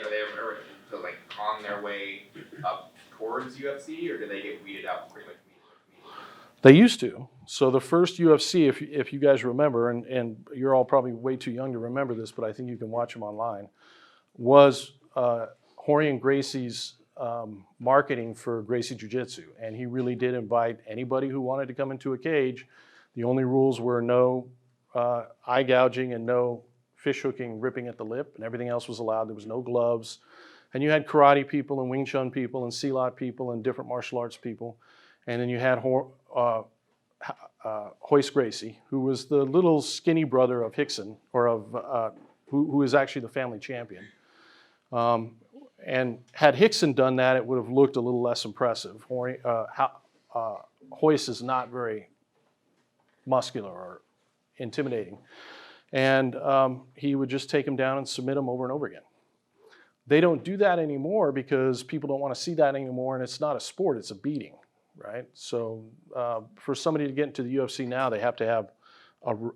are they ever like on their way up towards UFC, or do they get weeded out pretty much immediately? They used to. So the first UFC, if you guys remember, and you're all probably way too young to remember this, but I think you can watch them online, was Rorion Gracie's marketing for Gracie Jiu-Jitsu. And he really did invite anybody who wanted to come into a cage. The only rules were no eye gouging and no fish hooking, ripping at the lip, and everything else was allowed. There was no gloves. And you had karate people and Wing Chun people and Silat people and different martial arts people. And then you had Royce Gracie, who was the little skinny brother of Rickson, or of who is actually the family champion. And had Rickson done that, it would have looked a little less impressive. Royce is not very muscular or intimidating. And he would just take him down and submit him over and over again. They don't do that anymore because people don't want to see that anymore, and it's not a sport, it's a beating, right? So for somebody to get into the UFC now, they have to have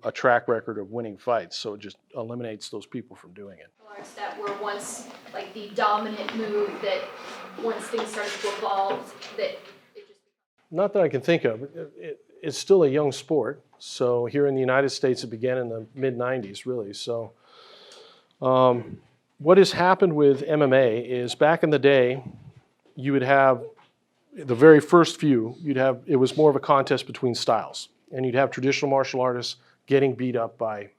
a track record of winning fights, so it just eliminates those people from doing it. That were once like the dominant move that once things started to evolve, that it just... Not that I can think of. It's still a young sport. So here in the United States, it began in the mid-90s, really. So what has happened with MMA is back in the day, you would have the very first few, it was more of a contest between styles. And you'd have traditional martial artists getting beat up by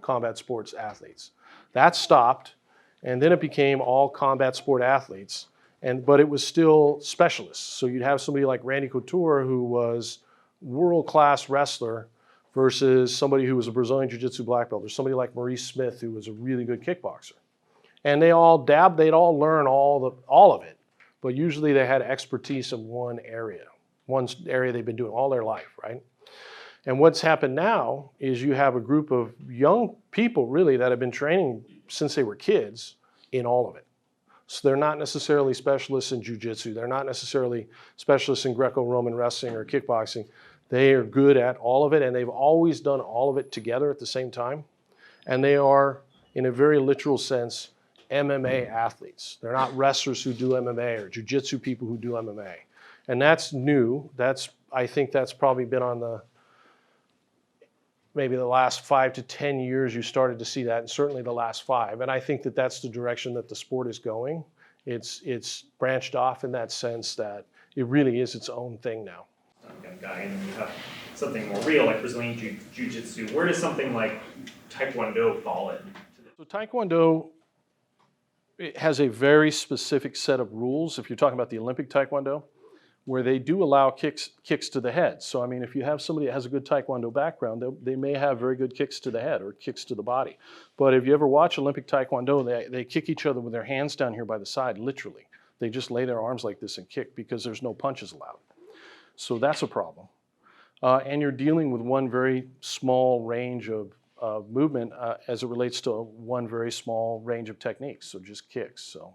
combat sports athletes. That stopped, and then it became all combat sport athletes, but it was still specialists. So you'd have somebody like Randy Couture, who was world-class wrestler, versus somebody who was a Brazilian Jiu-Jitsu black belt, or somebody like Maurice Smith, who was a really good kickboxer. And they'd all learn all of it, but usually they had expertise in one area they've been doing all their life, right? And what's happened now is you have a group of young people really that have been training since they were kids in all of it. So they're not necessarily specialists in jiu-jitsu. They're not necessarily specialists in Greco-Roman wrestling or kickboxing. They are good at all of it, and they've always done all of it together at the same time. And they are, in a very literal sense, MMA athletes. They're not wrestlers who do MMA or jiu-jitsu people who do MMA. And that's new. I think that's probably been on maybe the last 5 to 10 years you started to see that, and certainly the last 5. And I think that that's the direction that the sport is going. It's branched off in that sense that it really is its own thing now. Young guy, and then you have something more real like Brazilian Jiu-Jitsu. Where does something like Taekwondo fall in? So Taekwondo, it has a very specific set of rules, if you're talking about the Olympic Taekwondo, where they do allow kicks to the head. So I mean, if you have somebody that has a good Taekwondo background, they may have very good kicks to the head or kicks to the body. But if you ever watch Olympic Taekwondo, they kick each other with their hands down here by the side, literally. They just lay their arms like this and kick because there's no punches allowed. So that's a problem. And you're dealing with one very small range of movement as it relates to one very small range of techniques, so just kicks. So